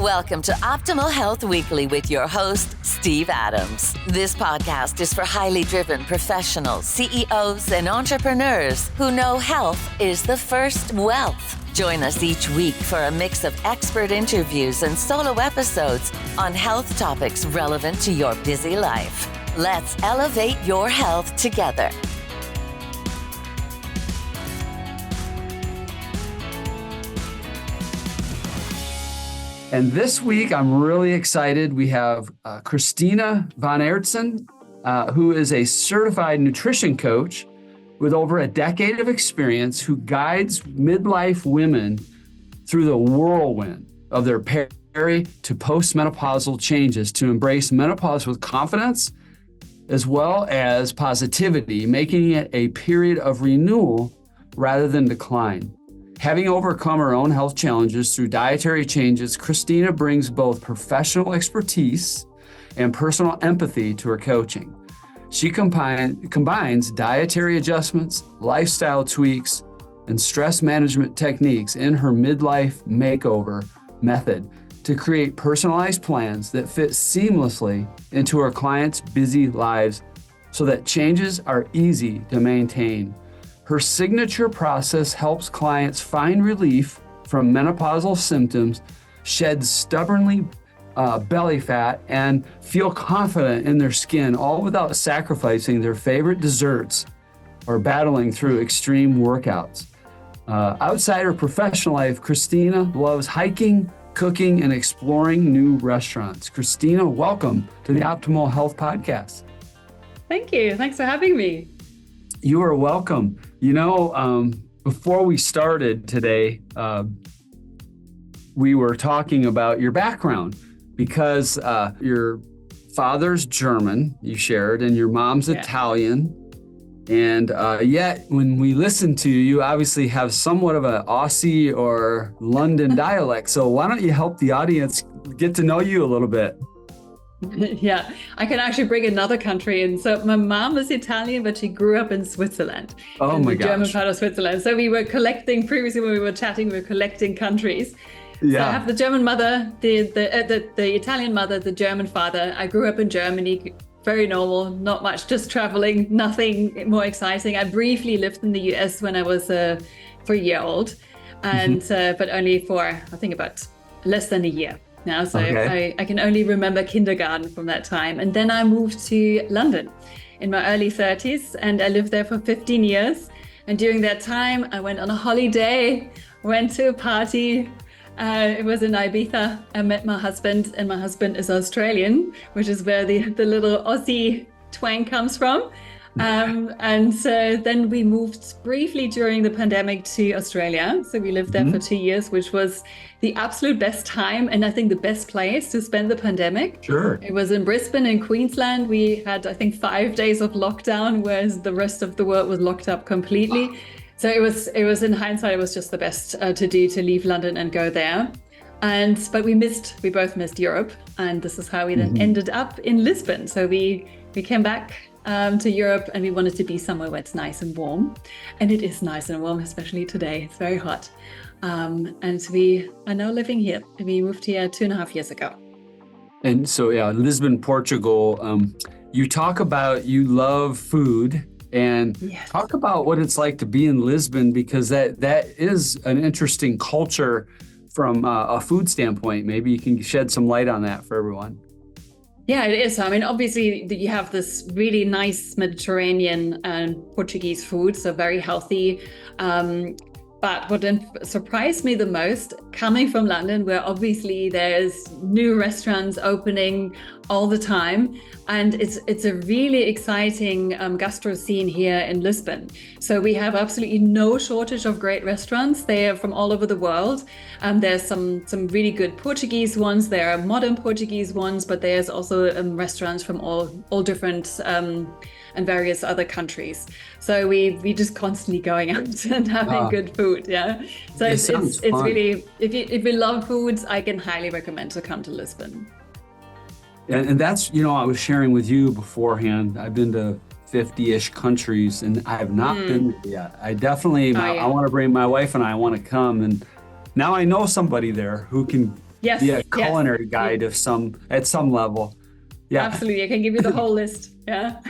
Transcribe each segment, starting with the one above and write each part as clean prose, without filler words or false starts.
Welcome to Optimal Health Weekly with your host, Steve Adams. This podcast is for highly driven professionals, CEOs, and entrepreneurs who know health is the first wealth. Join us each week for a mix of expert interviews and solo episodes on health topics relevant to your busy life. Let's elevate your health together. And this week, I'm really excited. We have Kristina von Oertzen, who is a certified nutrition coach with over a decade of experience, who guides midlife women through the whirlwind of their peri to postmenopausal changes to embrace menopause with confidence, as well as positivity, making it a period of renewal rather than decline. Having overcome her own health challenges through dietary changes, Kristina brings both professional expertise and personal empathy to her coaching. She combines dietary adjustments, lifestyle tweaks, and stress management techniques in her midlife makeover method to create personalized plans that fit seamlessly into her clients' busy lives so that changes are easy to maintain. Her signature process helps clients find relief from menopausal symptoms, shed stubbornly belly fat, and feel confident in their skin, all without sacrificing their favorite desserts or battling through extreme workouts. Outside her professional life, Kristina loves hiking, cooking, and exploring new restaurants. Kristina, welcome to the Optimal Health Podcast. Thank you. Thanks for having me. You are welcome. You know, before we started today, we were talking about your background because your father's German, you shared, and your mom's Italian. And yet, when we listen to you, you obviously have somewhat of an Aussie or London dialect. So why don't you help the audience get to know you a little bit? Yeah, I can actually bring another country in. So my mom is Italian, but she grew up in Switzerland. Oh my the gosh. German part of Switzerland. So we were collecting, previously when we were chatting, we were collecting countries. Yeah. So I have the German mother, the Italian mother, the German father. I grew up in Germany, very normal, not much, just traveling, nothing more exciting. I briefly lived in the US when I was a 3-year-old, and but only for, I think, about less than a year. Now, so I can only remember kindergarten from that time. And then I moved to London in my early 30s, and I lived there for 15 years. And during that time, I went on a holiday, went to a party. It was in Ibiza. I met my husband, and my husband is Australian, which is where the little Aussie twang comes from. And so then we moved briefly during the pandemic to Australia. So we lived there for 2 years, which was the absolute best time. And I think the best place to spend the pandemic. Sure. It was in Brisbane in Queensland. We had, I think, 5 days of lockdown, whereas the rest of the world was locked up completely. Wow. So it was in hindsight, it was just the best to do, to leave London and go there. But we both missed Europe. And this is how we then ended up in Lisbon. So we came back to Europe, and we wanted to be somewhere where it's nice and warm. And it is nice and warm, especially today. It's very hot. And we are now living here. We moved here 2.5 years ago. And so, Lisbon, Portugal. You talk about you love food, and talk about what it's like to be in Lisbon, because that is an interesting culture from a food standpoint. Maybe you can shed some light on that for everyone. Yeah, it is. I mean, obviously, you have this really nice Mediterranean and Portuguese food, so very healthy. But what surprised me the most, coming from London, where obviously there's new restaurants opening all the time, and it's a really exciting gastro scene here in Lisbon. So we have absolutely no shortage of great restaurants. They are from all over the world. There's some really good Portuguese ones. There are modern Portuguese ones, but there's also restaurants from all different and various other countries. So we just constantly going out and having good food. Yeah. So it's really, if you love foods, I can highly recommend to come to Lisbon. And that's, I was sharing with you beforehand, I've been to 50-ish countries, and I have not been there yet. I definitely, I want to bring my wife, and I want to come. And now I know somebody there who can Yes. be a culinary yes. guide at some level. Yeah. Absolutely. I can give you the whole list. Yeah.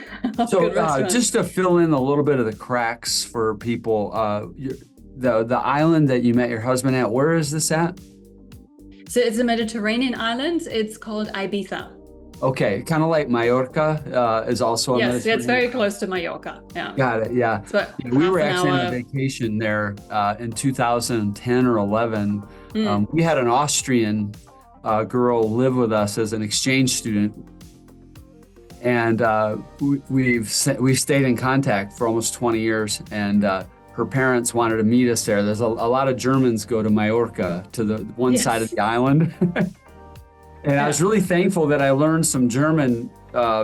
So just to fill in a little bit of the cracks for people, the island that you met your husband at, where is this at? So it's a Mediterranean island. It's called Ibiza. Okay, kind of like Mallorca is also a Yes, it's very close to Mallorca. Yeah. Got it. Yeah. We were actually on a vacation there in 2010 or 11. We had an Austrian girl live with us as an exchange student, and we've stayed in contact for almost 20 years. And her parents wanted to meet us there. There's a lot of Germans go to Mallorca, to the one side of the island. And I was really thankful that I learned some German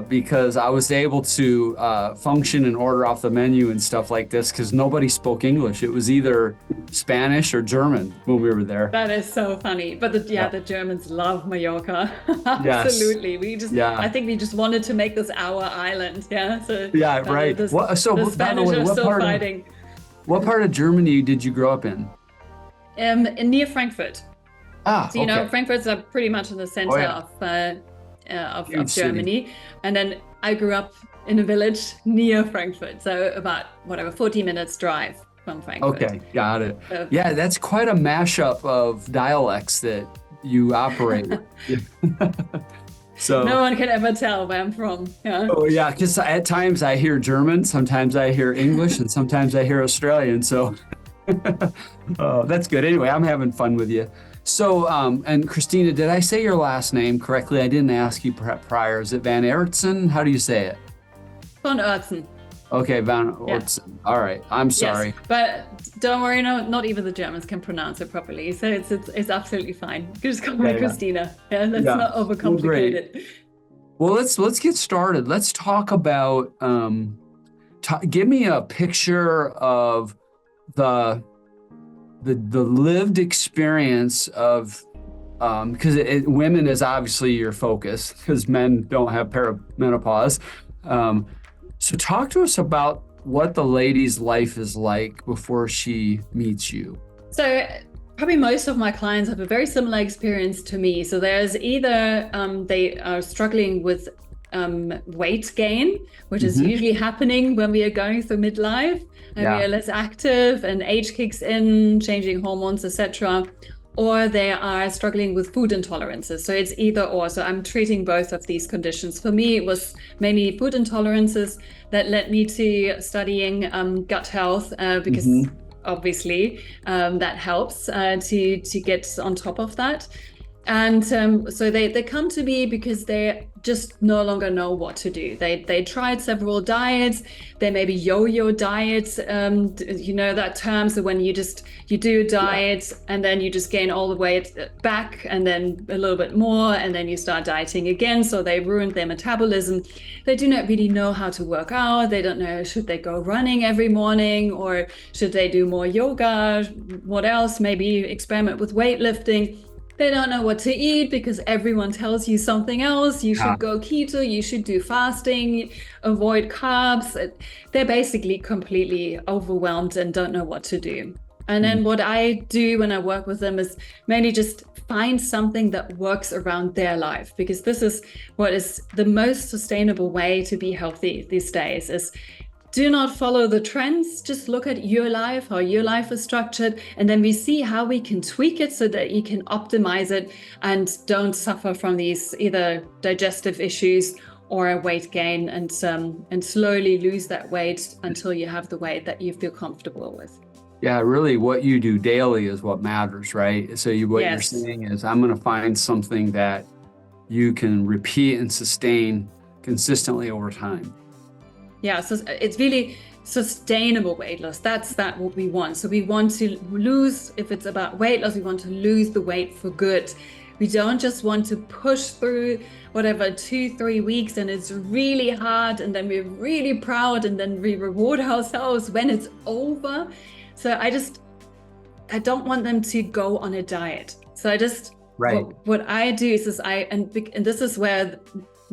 because I was able to function and order off the menu and stuff like this, because nobody spoke English. It was either Spanish or German when we were there. That is so funny. But the Germans love Mallorca. Absolutely. Yes. I think we just wanted to make this our island. Yeah. So right. The by Spanish the way, are still fighting. What part of Germany did you grow up in? Near Frankfurt. So, you know, Frankfurt's are pretty much in the center of Germany. And then I grew up in a village near Frankfurt. So about 40 minutes drive from Frankfurt. Okay, got it. Yeah, that's quite a mashup of dialects that you operate with. So no one can ever tell where I'm from. Yeah. Oh yeah, because at times I hear German, sometimes I hear English, and sometimes I hear Australian. So that's good. Anyway, I'm having fun with you. So, and Kristina, did I say your last name correctly? I didn't ask you prior. Is it Van Oertzen? How do you say it? Von Oertzen. Okay, Van Oertzen. Yeah. All right. I'm sorry. Yes, but don't worry, not even the Germans can pronounce it properly. So it's absolutely fine. You just call me Kristina. Yeah, that's not overcomplicated. Well, let's get started. Let's talk about, give me a picture of the lived experience of, because women is obviously your focus, because men don't have perimenopause. So talk to us about what the lady's life is like before she meets you. So probably most of my clients have a very similar experience to me. So there's either they are struggling with weight gain, which is usually happening when we are going through midlife and we are less active and age kicks in, changing hormones, etc. Or they are struggling with food intolerances. So it's either or. So I'm treating both of these conditions. For me, it was mainly food intolerances that led me to studying gut health because obviously that helps to get on top of that. And so they come to me because they just no longer know what to do. They tried several diets. They maybe yo-yo diets, you know that term. So when you do a diet and then you just gain all the weight back and then a little bit more and then you start dieting again. So they ruined their metabolism. They do not really know how to work out. They don't know, should they go running every morning or should they do more yoga? What else? Maybe experiment with weightlifting. They don't know what to eat because everyone tells you something else. You should go keto, you should do fasting, avoid carbs. They're basically completely overwhelmed and don't know what to do. And then what I do when I work with them is mainly just find something that works around their life, because this is what is the most sustainable way to be healthy these days is do not follow the trends. Just look at your life, how your life is structured, and then we see how we can tweak it so that you can optimize it and don't suffer from these either digestive issues or weight gain and slowly lose that weight until you have the weight that you feel comfortable with. Yeah, really what you do daily is what matters, right? So you're saying is I'm going to find something that you can repeat and sustain consistently over time. Yeah, so it's really sustainable weight loss. That's what we want. So we want to lose, if it's about weight loss, we want to lose the weight for good. We don't just want to push through 2-3 weeks and it's really hard and then we're really proud and then we reward ourselves when it's over. So I don't want them to go on a diet. So what I do is and this is where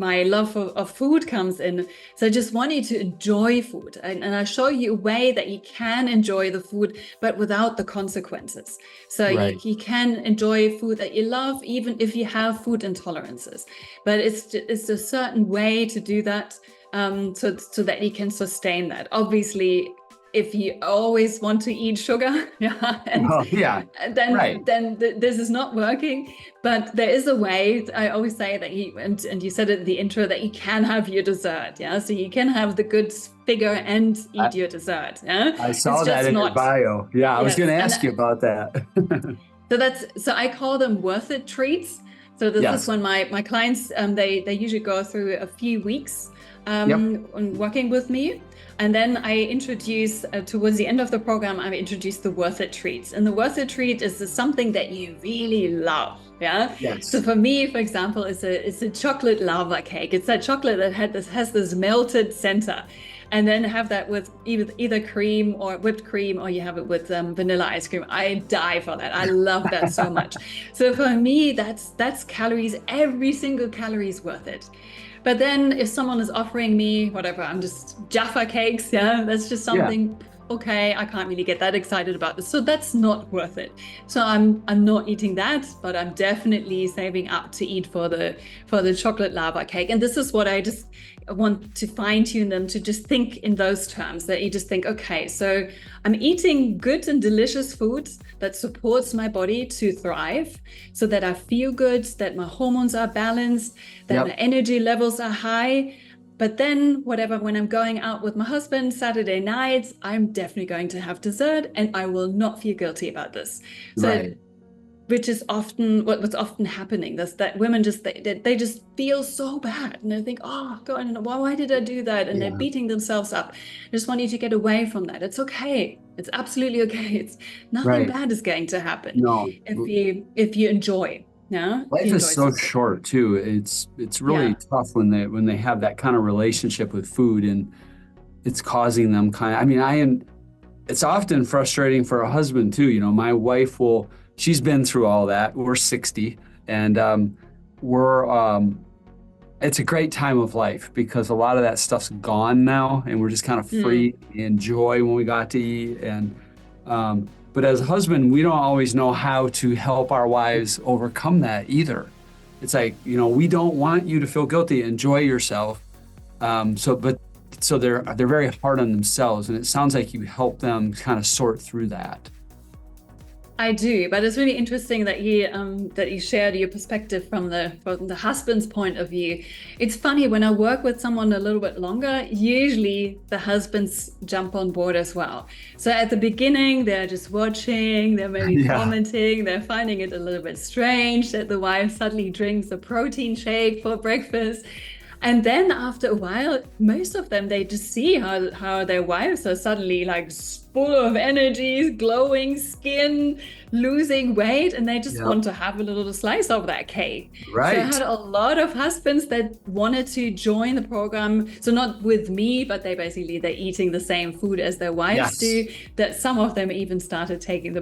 my love of food comes in. So I just want you to enjoy food, and I show you a way that you can enjoy the food, but without the consequences. So you can enjoy food that you love, even if you have food intolerances. But it's a certain way to do that, so that you can sustain that. Obviously, if you always want to eat sugar, then this is not working. But there is a way. I always say that and you said it in the intro, that you can have your dessert. Yeah, so you can have the good figure and eat your dessert. Yeah, I saw that in your bio. Yeah, I was going to ask you about that. So I call them worth it treats. So this is when my clients they usually go through a few weeks working with me. And then I introduce, towards the end of the program, I introduce the worth it treats. And the worth it treat is something that you really love. Yeah. Yes. So for me, for example, it's a chocolate lava cake. It's that chocolate that has this melted center. And then have that with either cream or whipped cream, or you have it with vanilla ice cream. I die for that. I love that so much. So for me, that's calories. Every single calorie is worth it. But then if someone is offering me whatever, I'm just Jaffa cakes, that's just something, okay, I can't really get that excited about this. So that's not worth it. So I'm not eating that, but I'm definitely saving up to eat for the chocolate lava cake. And this is what I just want to fine tune them to just think in those terms, that you just think, okay, so I'm eating good and delicious food that supports my body to thrive, so that I feel good, that my hormones are balanced, that my energy levels are high. But then when I'm going out with my husband Saturday nights, I'm definitely going to have dessert, and I will not feel guilty about this. So which is often what's often happening. That's that women just they just feel so bad, and they think, oh God, why did I do that? And they're beating themselves up. I just want you to get away from that. It's okay. It's absolutely okay. It's nothing bad is going to happen. No, if you enjoy. No, life is so short too. It's really tough when they have that kind of relationship with food, and it's causing them it's often frustrating for a husband too. My wife she's been through all that. We're 60, and it's a great time of life because a lot of that stuff's gone now, and we're just kind of free to enjoy when we got to eat. And but as a husband, we don't always know how to help our wives overcome that either. It's like, we don't want you to feel guilty. Enjoy yourself. So they're very hard on themselves, and it sounds like you help them kind of sort through that. I do, but it's really interesting that you shared your perspective from the husband's point of view. It's funny, when I work with someone a little bit longer, usually the husbands jump on board as well. So at the beginning, they're just watching, they're maybe commenting, they're finding it a little bit strange that the wife suddenly drinks a protein shake for breakfast. And then after a while, most of them, they just see how their wives are suddenly like full of energy, glowing skin, losing weight, and they just want to have a little slice of that cake. Right. So I had a lot of husbands that wanted to join the program. So not with me, but they're eating the same food as their wives do. That some of them even started taking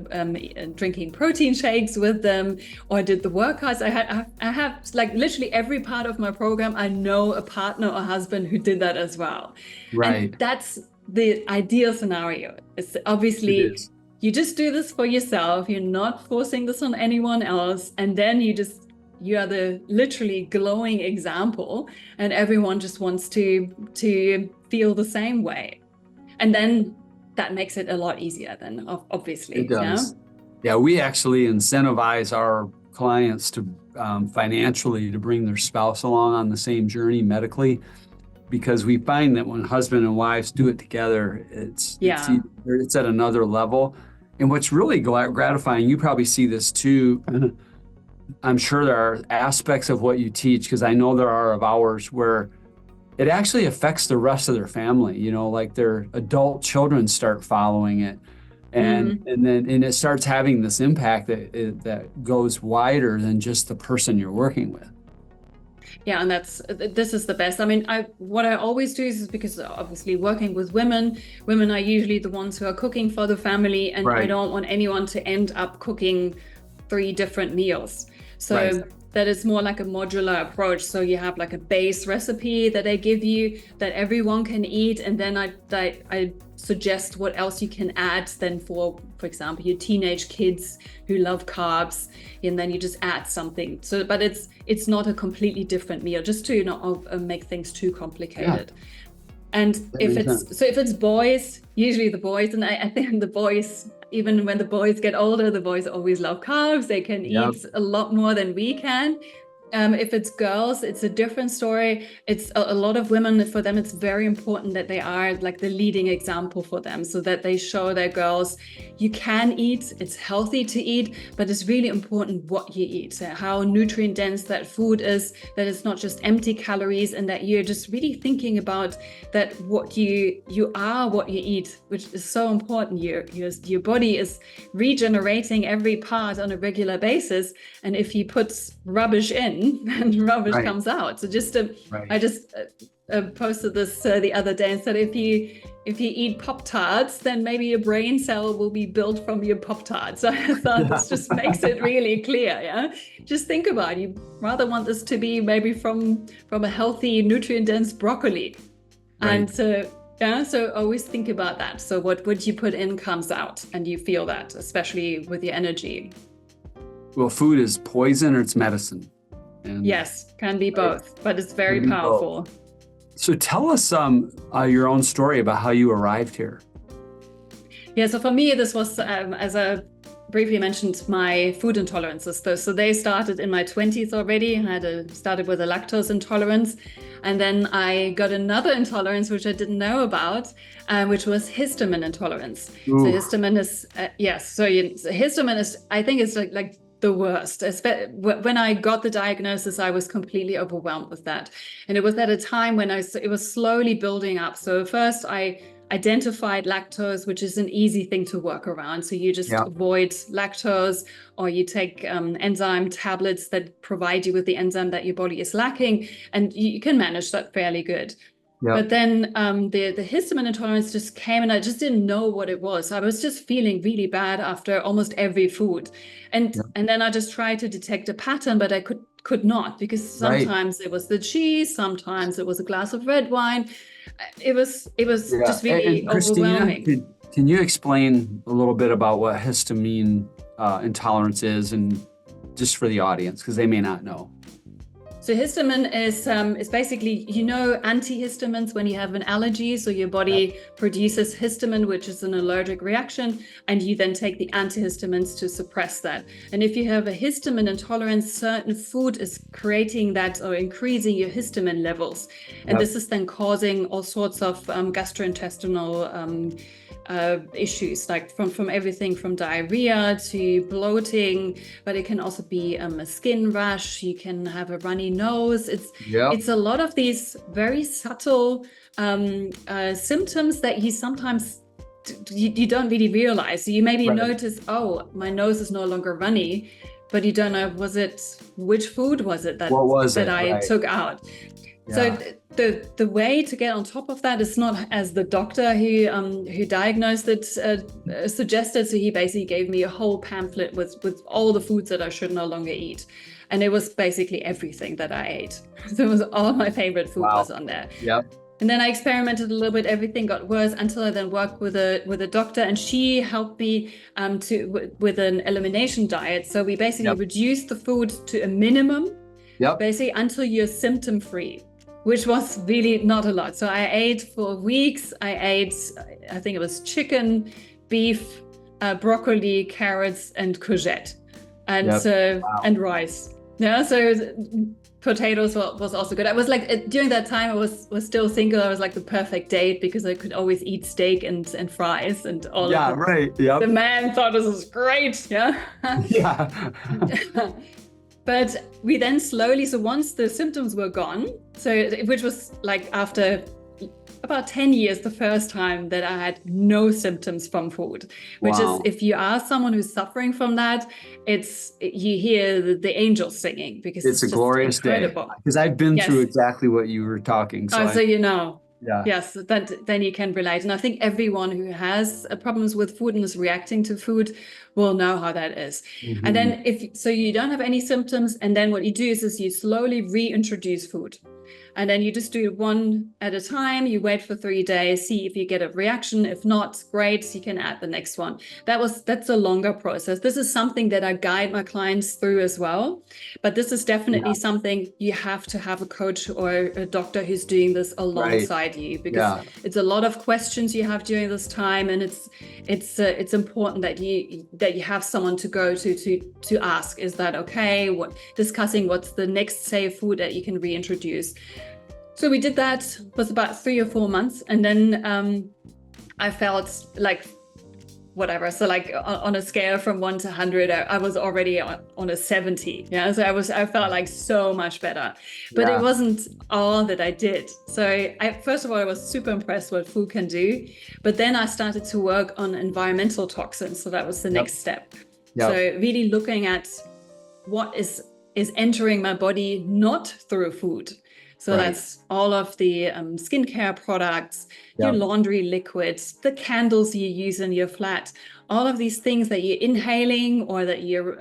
drinking protein shakes with them, or did the workouts. I have like literally every part of my program, I know a partner or husband who did that as well. Right. And that's the ideal scenario. It's obviously you just do this for yourself. You're not forcing this on anyone else, and then you are the literally glowing example, and everyone just wants to feel the same way, and then that makes it a lot easier. Then obviously, it does. Yeah, we actually incentivize our clients to financially to bring their spouse along on the same journey medically. Because we find that when husband and wives do it together, it's at another level. And what's really gratifying, you probably see this too. I'm sure there are aspects of what you teach, because I know there are of ours, where it actually affects the rest of their family. Like their adult children start following it, and then it starts having this impact that goes wider than just the person you're working with. Yeah, and this is the best. I mean, what I always do is because obviously working with women are usually the ones who are cooking for the family, and I don't want anyone to end up cooking 3 different meals. So that it's more like a modular approach. So you have like a base recipe that I give you that everyone can eat, and then I suggest what else you can add then for example, your teenage kids who love carbs, and then you just add something. So, but it's not a completely different meal, just to not make things too complicated. Yeah. And if it's boys, usually the boys, and I think the boys, even when the boys get older, the boys always love carbs. They can eat a lot more than we can. If it's girls, it's a different story. It's a lot of women, for them, it's very important that they are like the leading example for them, so that they show their girls, you can eat, it's healthy to eat, but it's really important what you eat, how nutrient dense that food is, that it's not just empty calories, and that you're just really thinking about that what you are what you eat, which is so important. Your body is regenerating every part on a regular basis, and if you put rubbish in, and rubbish comes out. So I just posted this the other day and said, if you eat Pop-Tarts, then maybe your brain cell will be built from your Pop-Tarts. So I thought this just makes it really clear. Yeah, just think about it. You rather want this to be maybe from a healthy, nutrient-dense broccoli, and so always think about that. So what you put in comes out, and you feel that, especially with your energy. Well, food is poison or it's medicine. And yes, can be both, but it's very powerful. So tell us your own story about how you arrived here. Yeah, so for me, this was, as I briefly mentioned, my food intolerances. So they started in my 20s already. I started with a lactose intolerance. And then I got another intolerance, which I didn't know about, which was histamine intolerance. Ooh. So histamine is, histamine is, I think it's like the worst. When I got the diagnosis, I was completely overwhelmed with that. And it was at a time when it was slowly building up. So first I identified lactose, which is an easy thing to work around. So you just avoid lactose, or you take enzyme tablets that provide you with the enzyme that your body is lacking, and you can manage that fairly good. Yep. But then the histamine intolerance just came, and I just didn't know what it was. I was just feeling really bad after almost every food. And then I just tried to detect a pattern, but I could not, because sometimes it was the cheese, sometimes it was a glass of red wine. It was just really overwhelming. Kristina, can you explain a little bit about what histamine intolerance is, and just for the audience, because they may not know? So histamine is basically, antihistamines when you have an allergy. So your body produces histamine, which is an allergic reaction, and you then take the antihistamines to suppress that. And if you have a histamine intolerance, certain food is creating that or increasing your histamine levels. And this is then causing all sorts of gastrointestinal issues, like from everything from diarrhea to bloating, but it can also be a skin rash. You can have a runny nose. It's a lot of these very subtle symptoms that you sometimes you don't really realize. So you maybe notice, my nose is no longer runny, but you don't know, which food was it that I took out? Yeah. So the way to get on top of that is not as the doctor who diagnosed it suggested. So he basically gave me a whole pamphlet with all the foods that I should no longer eat. And it was basically everything that I ate. So it was all my favorite food was on there. Yep. And then I experimented a little bit. Everything got worse until I then worked with a doctor, and she helped me with an elimination diet. So we basically reduced the food to a minimum, basically until you're symptom free, which was really not a lot. So I ate for weeks. I think it was chicken, beef, broccoli, carrots, and courgette, and rice. Yeah, so potatoes was also good. I was like, during that time, I was still single. I was like the perfect date, because I could always eat steak and fries and all of that. Yeah, right. Yep. The man thought this was great. Yeah. Yeah. But we then slowly, so once the symptoms were gone, which was like after about 10 years, the first time that I had no symptoms from food, which is, if you are someone who's suffering from that, you hear the angels singing, because it's a glorious incredible day. Because I've been through exactly what you were talking. So you know. Yeah. Yes, then you can relate. And I think everyone who has problems with food and is reacting to food will know how that is. Mm-hmm. And then so you don't have any symptoms, and then what you do is you slowly reintroduce food. And then you just do it one at a time. You wait for 3 days, see if you get a reaction. If not, great, you can add the next one. That's a longer process. This is something that I guide my clients through as well. But this is definitely something you have to have a coach or a doctor who's doing this alongside you, because it's a lot of questions you have during this time, and it's important that you have someone to go to ask, is that okay? Discussing what's the next safe food that you can reintroduce. So we did that, was about 3 or 4 months. And then I felt like whatever. So like on a scale from 1 to 100, I was already on a 70. Yeah. So I felt like so much better, but it wasn't all that I did. So first of all, I was super impressed what food can do, but then I started to work on environmental toxins. So that was the next step. So really looking at what is entering my body not through food. So that's all of the skincare products, your laundry liquids, the candles you use in your flat, all of these things that you're inhaling or that you're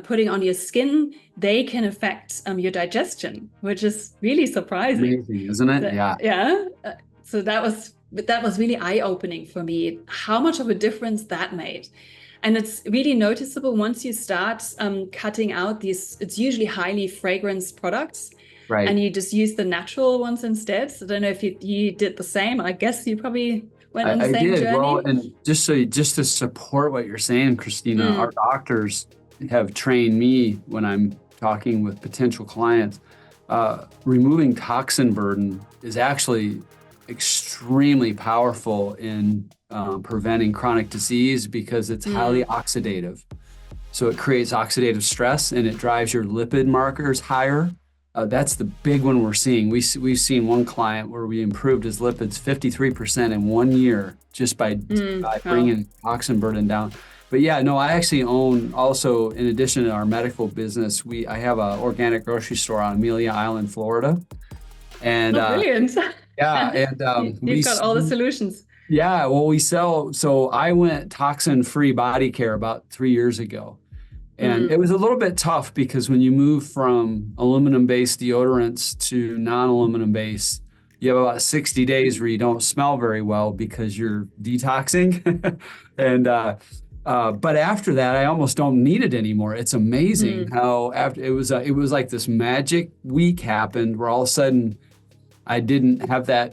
putting on your skin, they can affect your digestion, which is really surprising. Amazing, isn't it? So that was really eye-opening for me, how much of a difference that made. And it's really noticeable once you start cutting out these, it's usually highly fragranced products. Right. And you just use the natural ones instead. So I don't know if you did the same. I guess you probably went on the same journey. Well, and just to support what you're saying, Kristina, our doctors have trained me when I'm talking with potential clients. Removing toxin burden is actually extremely powerful in preventing chronic disease because it's highly oxidative. So it creates oxidative stress and it drives your lipid markers higher. That's the big one we're seeing. We've seen one client where we improved his lipids 53% in 1 year just by bringing toxin burden down. But I actually own also, in addition to our medical business, I have an organic grocery store on Amelia Island, Florida. And brilliant. You've got all the solutions. Yeah, well, we sell. So I went toxin-free body care about 3 years ago. And it was a little bit tough because when you move from aluminum-based deodorants to non-aluminum-based, you have about 60 days where you don't smell very well because you're detoxing. But after that, I almost don't need it anymore. It's amazing how after it was like this magic week happened where all of a sudden I didn't have that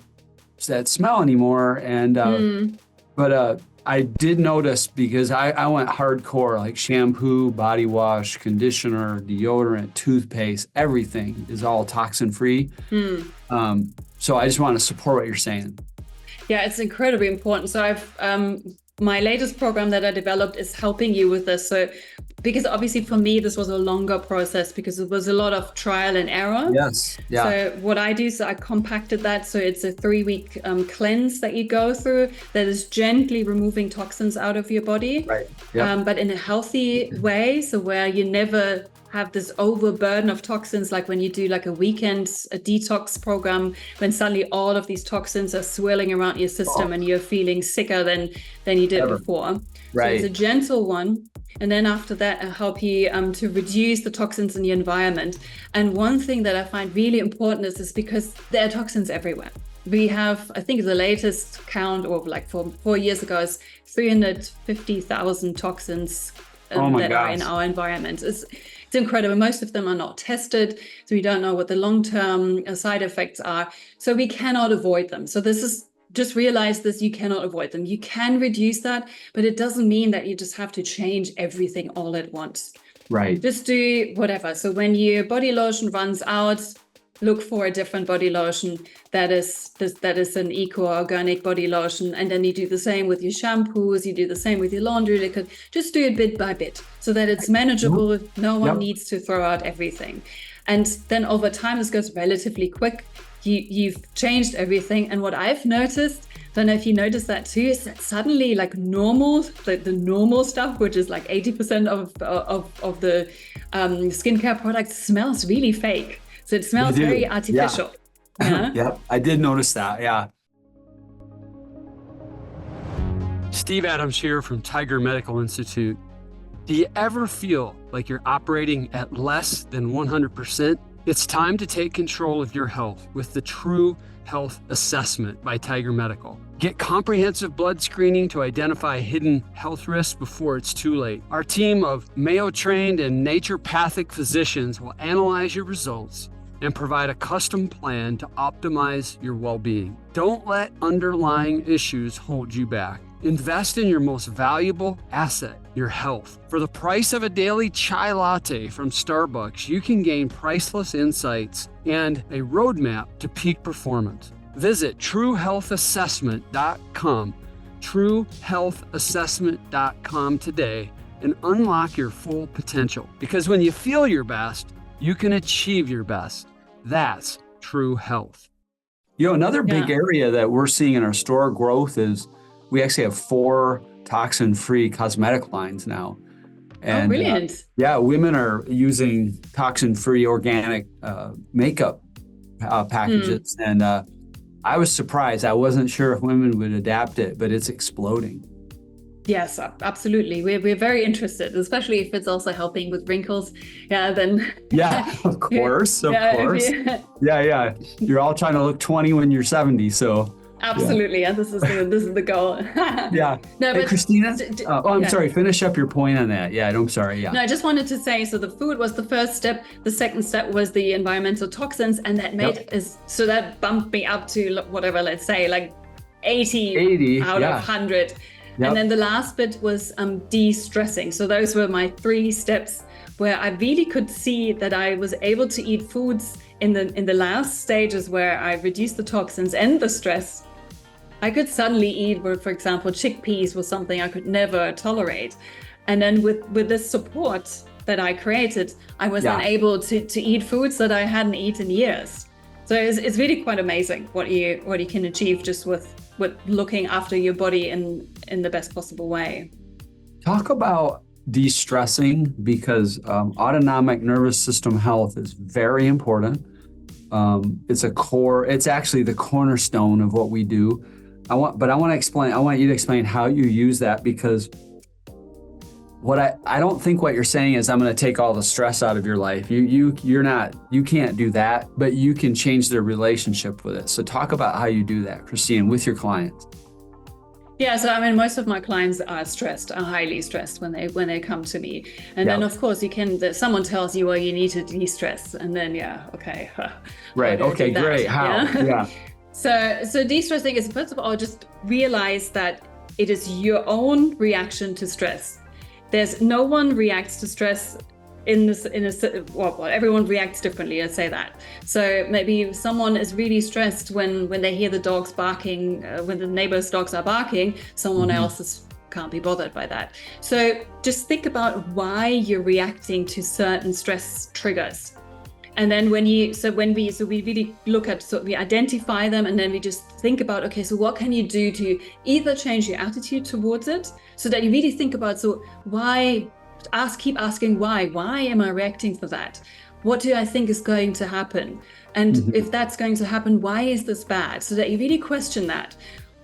smell anymore. And but I did notice because I went hardcore, like shampoo, body wash, conditioner, deodorant, toothpaste, everything is all toxin free. So I just want to support what you're saying. Yeah, it's incredibly important. So I've my latest program that I developed is helping you with this. So because obviously for me, this was a longer process because it was a lot of trial and error. Yes. Yeah. So what I do is I compacted that. So it's a 3-week cleanse that you go through that is gently removing toxins out of your body, right. Yep. But in a healthy way. So where you never have this overburden of toxins, like when you do like a detox program, when suddenly all of these toxins are swirling around your system and you're feeling sicker than you did before. Right. So it's a gentle one. And then after that, I help you to reduce the toxins in your environment. And one thing that I find really important is because there are toxins everywhere. We have, I think the latest count of like 4 years ago is 350,000 toxins that are in our environment. It's incredible. Most of them are not tested, so we don't know what the long-term side effects are. So we cannot avoid them. So this is just realize this, you cannot avoid them. You can reduce that, but it doesn't mean that you just have to change everything all at once. Right. Just do whatever. So when your body lotion runs out, look for a different body lotion that is an eco-organic body lotion. And then you do the same with your shampoos, you do the same with your laundry liquid. Just do it bit by bit so that it's manageable. No one needs to throw out everything. And then over time, this goes relatively quick. You've changed everything. And what I've noticed, I don't know if you noticed that too, is that suddenly like the normal stuff, which is like 80% of the skincare products, smells really fake. So it smells very artificial. Yeah. Yep, I did notice that. Yeah. Steve Adams here from Tiger Medical Institute. Do you ever feel like you're operating at less than 100%? It's time to take control of your health with the True Health Assessment by Tiger Medical. Get comprehensive blood screening to identify hidden health risks before it's too late. Our team of Mayo-trained and naturopathic physicians will analyze your results and provide a custom plan to optimize your well-being. Don't let underlying issues hold you back. Invest in your most valuable asset, your health. For the price of a daily chai latte from Starbucks, you can gain priceless insights and a roadmap to peak performance. Visit truehealthassessment.com, truehealthassessment.com today and unlock your full potential. Because when you feel your best, you can achieve your best. That's true health. Another big area that we're seeing in our store growth is we actually have 4 toxin-free cosmetic lines now. And, brilliant. Women are using toxin-free organic makeup packages. And I was surprised. I wasn't sure if women would adapt it, but it's exploding. Yes, absolutely. We're very interested, especially if it's also helping with wrinkles. Then. Yeah, of course. Of course. Yeah. You're all trying to look 20 when you're 70. So. Absolutely. Yeah. This is the goal. Yeah. No, hey, but Kristina. I'm sorry. Finish up your point on that. Yeah. I'm sorry. Yeah. No, I just wanted to say, so the food was the first step. The second step was the environmental toxins, and that so that bumped me up to whatever, let's say like 80 out of 100. Yep. And then the last bit was de-stressing. So those were my 3 steps where I really could see that I was able to eat foods in the last stages where I reduced the toxins and the stress. I could suddenly eat, for example, chickpeas was something I could never tolerate. And then with this support that I created, I was then able to eat foods that I hadn't eaten in years. So it's really quite amazing what you can achieve just with looking after your body in the best possible way. Talk about de-stressing, because autonomic nervous system health is very important. It's actually the cornerstone of what we do. I want you to explain how you use that, because I don't think what you're saying is I'm going to take all the stress out of your life. You can't do that, but you can change their relationship with it. So talk about how you do that, Kristina, with your clients. Yeah, so I mean, most of my clients are highly stressed when they come to me. And then of course someone tells you, well, you need to de-stress. And then, okay. Right. Okay, great. How? Yeah. So de-stressing is, first of all, just realize that it is your own reaction to stress. There's no one reacts to stress everyone reacts differently, let's say that. So maybe someone is really stressed when they hear the dogs barking, when the neighbor's dogs are barking, someone else can't be bothered by that. So just think about why you're reacting to certain stress triggers. And then we really look at, so we identify them, and then we just think about, okay, so what can you do to either change your attitude towards it, so that you really think about, so keep asking why am I reacting for that? What do I think is going to happen? And if that's going to happen, why is this bad? So that you really question that.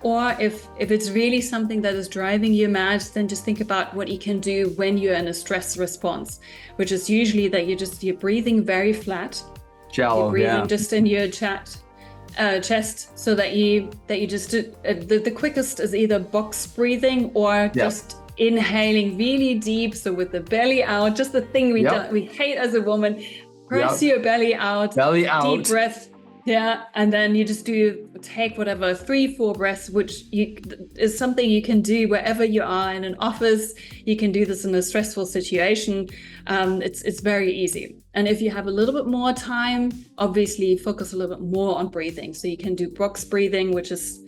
Or if it's really something that is driving you mad, then just think about what you can do when you're in a stress response, which is usually that you're breathing very flat. Shallow, you're breathing just in your chest, so that you just the quickest is either box breathing or just inhaling really deep, so with the belly out, just the thing we hate as a woman. Press your belly out, deep breath. Yeah, and then you just take whatever 3-4 breaths, which is something you can do wherever you are, in an office. You can do this in a stressful situation. It's very easy. And if you have a little bit more time, obviously focus a little bit more on breathing. So you can do box breathing, which is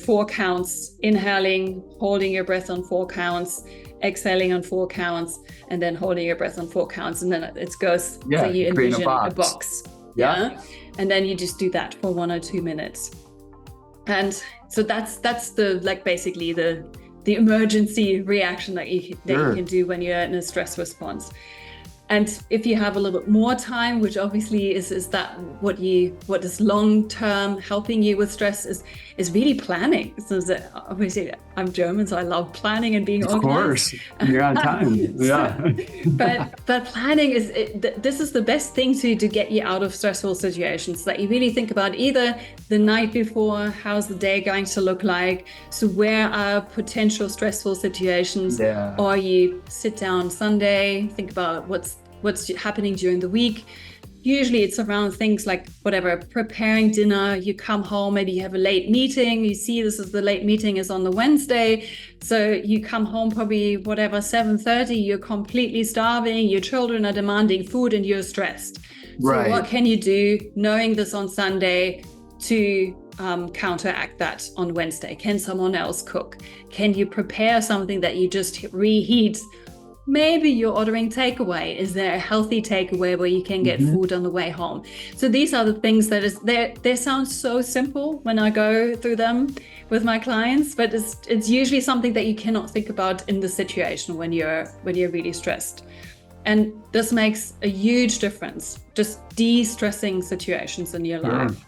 4 counts, inhaling, holding your breath on 4 counts, exhaling on 4 counts, and then holding your breath on 4 counts. And then it goes, so you envision a box. Yeah. And then you just do that for 1 or 2 minutes. And so that's the basically the emergency reaction that you can do when you're in a stress response. And if you have a little bit more time, which obviously is that what is long term helping you with stress is really planning. So that obviously I'm German, so I love planning and being organized. Of course, you're on time. Yeah. but planning this is the best thing to get you out of stressful situations. That you really think about either the night before, how's the day going to look like? So where are potential stressful situations? Yeah. Or you sit down Sunday, think about what's happening during the week. Usually it's around things like whatever, preparing dinner, you come home, maybe you have a late meeting, you see the late meeting is on the Wednesday. So you come home probably 7:30, you're completely starving, your children are demanding food and you're stressed. Right. So what can you do knowing this on Sunday to counteract that on Wednesday? Can someone else cook? Can you prepare something that you just reheat? Maybe you're ordering takeaway. Is there a healthy takeaway where you can get food on the way home? So these are the things that they sound so simple when I go through them with my clients, but it's usually something that you cannot think about in the situation when you're really stressed. And this makes a huge difference, just de-stressing situations in your life.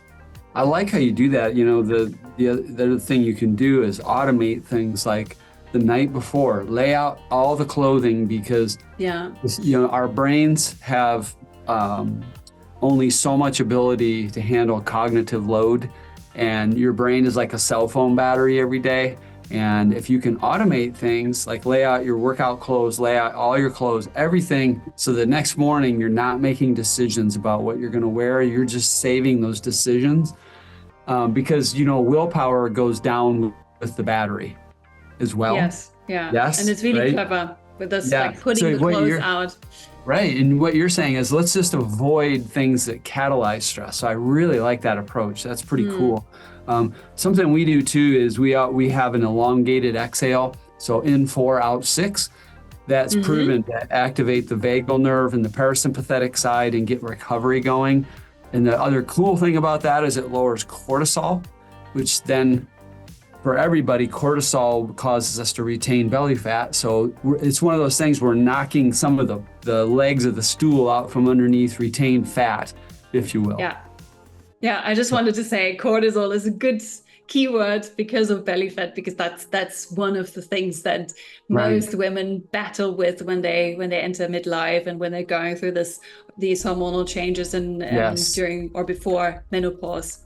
I like how you do that. The other thing you can do is automate things like the night before, lay out all the clothing, because our brains have only so much ability to handle cognitive load, and your brain is like a cell phone battery every day. And if you can automate things like lay out your workout clothes, lay out all your clothes, everything, so the next morning you're not making decisions about what you're going to wear, you're just saving those decisions, because willpower goes down with the battery as well. Yes. And it's really clever with us, like putting the clothes out. Right. And what you're saying is let's just avoid things that catalyze stress. So I really like that approach. That's pretty cool. Something we do too is we have an elongated exhale. So in 4, out 6. That's proven to activate the vagal nerve and the parasympathetic side and get recovery going. And the other cool thing about that is it lowers cortisol, which then for everybody, cortisol causes us to retain belly fat. So it's one of those things we're knocking some of the legs of the stool out from underneath retained fat, if you will. Yeah. I just wanted to say cortisol is a good keyword because of belly fat, because that's one of the things that most women battle with when they enter midlife and when they're going through these hormonal changes and during or before menopause.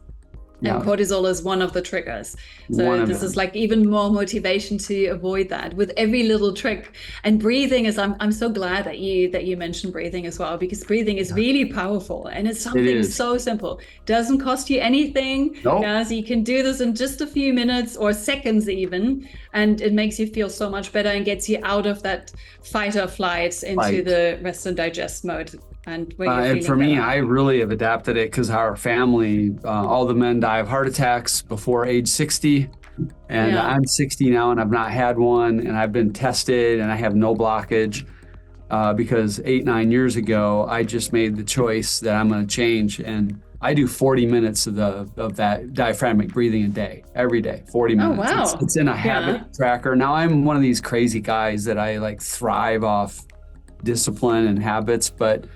And cortisol is one of the triggers. So this is like even more motivation to avoid that with every little trick. And breathing is, I'm so glad that you mentioned breathing as well, because breathing is really powerful and it's something so simple. Doesn't cost you anything. Nope. So you can do this in just a few minutes or seconds even. And it makes you feel so much better and gets you out of that fight or flight into the rest and digest mode. And for me, I really have adapted it because our family, all the men die of heart attacks before age 60. And I'm 60 now and I've not had one. And I've been tested and I have no blockage because 8-9 years ago, I just made the choice that I'm going to change. And I do 40 minutes of that diaphragmatic breathing a day, every day, 40 minutes. Oh, wow. It's in a habit tracker. Now I'm one of these crazy guys that I like thrive off discipline and habits, but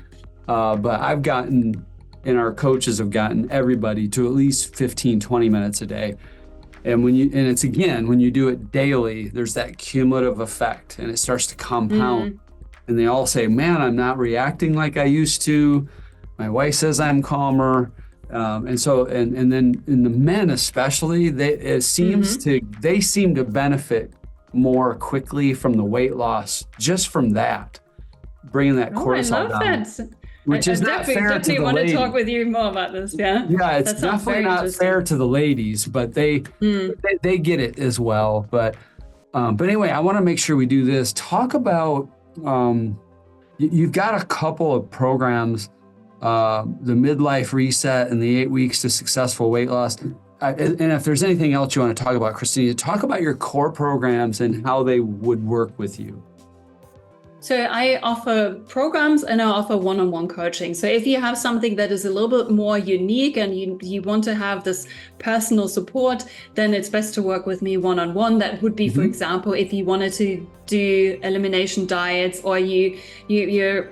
I've gotten, and our coaches have gotten everybody to at least 15-20 minutes a day. And when you do it daily, there's that cumulative effect and it starts to compound. And they all say, man, I'm not reacting like I used to. My wife says I'm calmer. And then in the men especially, they seem to benefit more quickly from the weight loss, just from that, bringing that cortisol down. That. Which is not fair to the ladies. I definitely want to talk with you more about this, Yeah, it's definitely not fair to the ladies, but they get it as well. But anyway, I want to make sure we do this. Talk about, you've got a couple of programs, the Midlife Reset and the 8 Weeks to Successful Weight Loss. And if there's anything else you want to talk about, Kristina, talk about your core programs and how they would work with you. So I offer programs and I offer one-on-one coaching. So if you have something that is a little bit more unique and you want to have this personal support, then it's best to work with me one-on-one. That would be, for example, if you wanted to do elimination diets, or you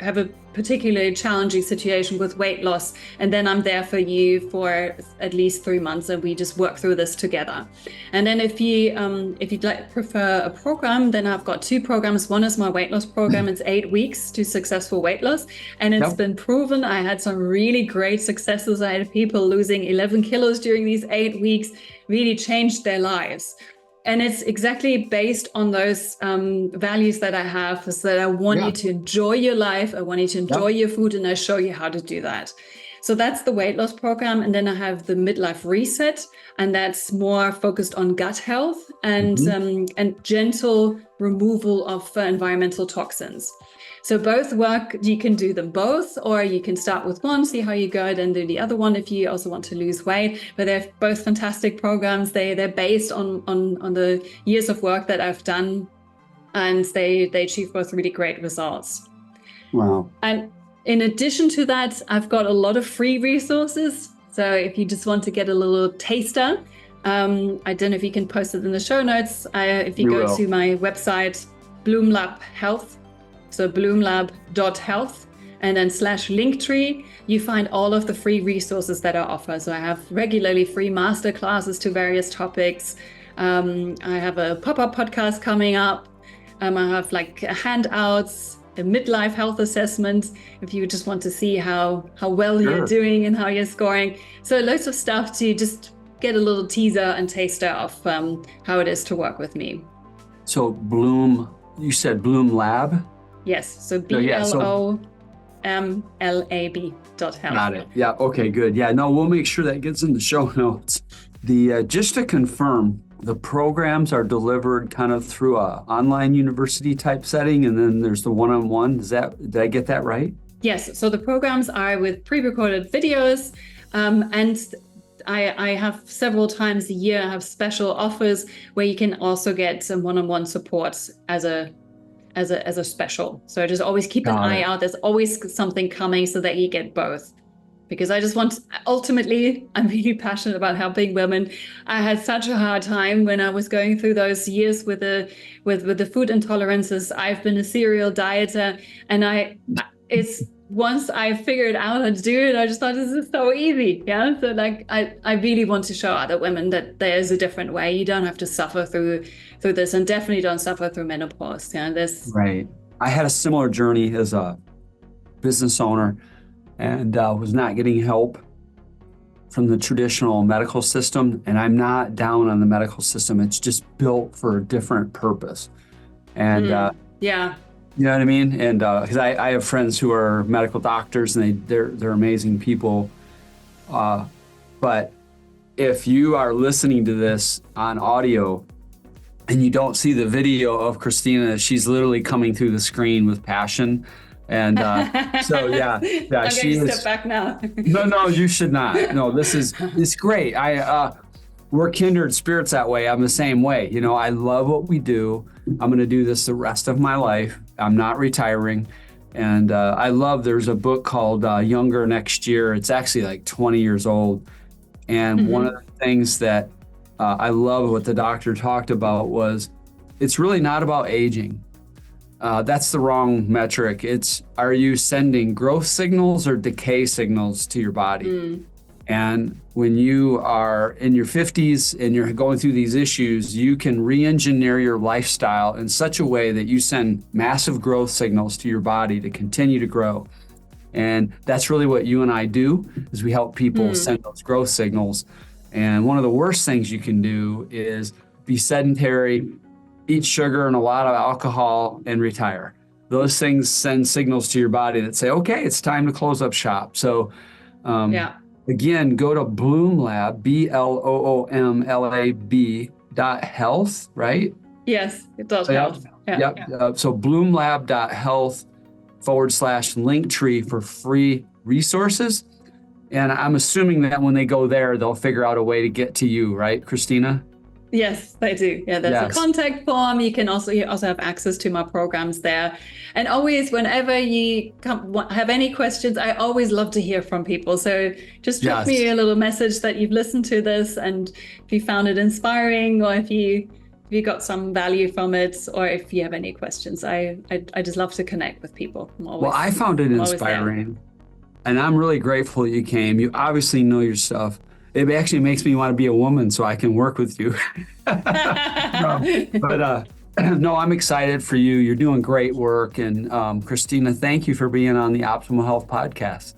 have a particularly challenging situation with weight loss, and then I'm there for you for at least 3 months, and we just work through this together. And then if you'd prefer a program, then I've got 2 programs. One is my weight loss program. It's 8 weeks to successful weight loss, and it's been proven. I had some really great successes. I had people losing 11 kilos during these 8 weeks, really changed their lives. And it's exactly based on those values that I have, is that I want you to enjoy your life. I want you to enjoy your food, and I show you how to do that. So that's the weight loss program. And then I have the midlife reset, and that's more focused on gut health and gentle removal of environmental toxins. So both work, you can do them both, or you can start with one, see how you go, then do the other one if you also want to lose weight. But they're both fantastic programs. They're based on the years of work that I've done, and they achieve both really great results. Wow. And in addition to that, I've got a lot of free resources. So if you just want to get a little taster, I don't know if you can post it in the show notes. If you go to my website, Bloomlab Health, so bloomlab.health, and then /Linktree, you find all of the free resources that I offer. So I have regularly free master classes to various topics. I have a pop-up podcast coming up. I have like handouts, a midlife health assessment, if you just want to see how well you're doing and how you're scoring. So loads of stuff to just get a little teaser and taster of how it is to work with me. So Bloom, you said Bloom Lab? Yes, so BLOMLAB.health. Got it. Yeah, okay, good. Yeah, no, we'll make sure that gets in the show notes. Just to confirm, the programs are delivered kind of through a online university type setting, and then there's the one-on-one. Did I get that right? Yes, so the programs are with pre-recorded videos, and I have several times a year, I have special offers where you can also get some one-on-one support as a special. So just always keep an eye out. There's always something coming so that you get both. Because I just ultimately, I'm really passionate about helping women. I had such a hard time when I was going through those years with the food intolerances. I've been a serial dieter, and once I figured out how to do it, I just thought this is so easy. Yeah. So like I really want to show other women that there is a different way. You don't have to suffer through this, and definitely don't suffer through menopause. Yeah. Right. I had a similar journey as a business owner, and was not getting help from the traditional medical system. And I'm not down on the medical system. It's just built for a different purpose. And yeah. You know what I mean? And because I have friends who are medical doctors, and they're amazing people. But if you are listening to this on audio and you don't see the video of Kristina, she's literally coming through the screen with passion. And so yeah, I'm going to step back now. No, you should not. No, it's great. We're kindred spirits that way. I'm the same way. You know, I love what we do. I'm going to do this the rest of my life. I'm not retiring. And there's a book called Younger Next Year. It's actually like 20 years old. And one of the things that I love what the doctor talked about was, it's really not about aging. That's the wrong metric. Are you sending growth signals or decay signals to your body? And when you are in your 50s and you're going through these issues, you can re-engineer your lifestyle in such a way that you send massive growth signals to your body to continue to grow. And that's really what you and I do, is we help people send those growth signals. And one of the worst things you can do is be sedentary, eat sugar and a lot of alcohol, and retire. Those things send signals to your body that say, okay, it's time to close up shop. So again, go to Bloomlab, BLOOMLAB.health, right? Yes, it does. Health. So bloomlab.health/Linktree for free resources. And I'm assuming that when they go there, they'll figure out a way to get to you, right, Kristina? Yes, they do. Yeah, there's a contact form. You also have access to my programs there. And always, whenever you have any questions, I always love to hear from people. So just drop me a little message that you've listened to this, and if you found it inspiring, or if you you got some value from it, or if you have any questions. I just love to connect with people. I found it inspiring, and I'm really grateful that you came. You obviously know your stuff. It actually makes me want to be a woman so I can work with you. No, I'm excited for you. You're doing great work. And Kristina, thank you for being on the Optimal Health Podcast.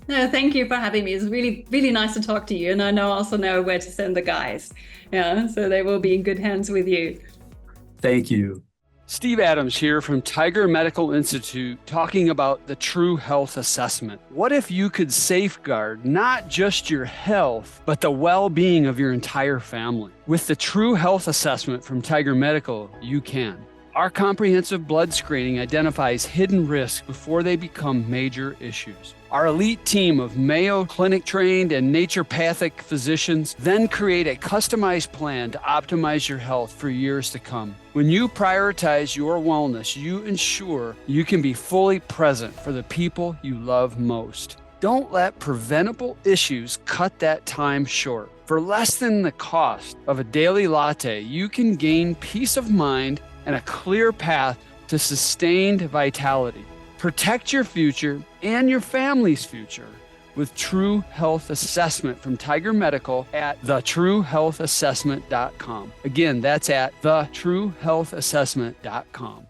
No, thank you for having me. It's really, really nice to talk to you. And I also know where to send the guys. Yeah, so they will be in good hands with you. Thank you. Steve Adams here from Tiger Medical Institute talking about the True Health Assessment. What if you could safeguard not just your health, but the well-being of your entire family? With the True Health Assessment from Tiger Medical, you can. Our comprehensive blood screening identifies hidden risks before they become major issues. Our elite team of Mayo Clinic trained and naturopathic physicians then create a customized plan to optimize your health for years to come. When you prioritize your wellness, you ensure you can be fully present for the people you love most. Don't let preventable issues cut that time short. For less than the cost of a daily latte, you can gain peace of mind and a clear path to sustained vitality. Protect your future and your family's future with True Health Assessment from Tiger Medical at thetruehealthassessment.com. Again, that's at thetruehealthassessment.com.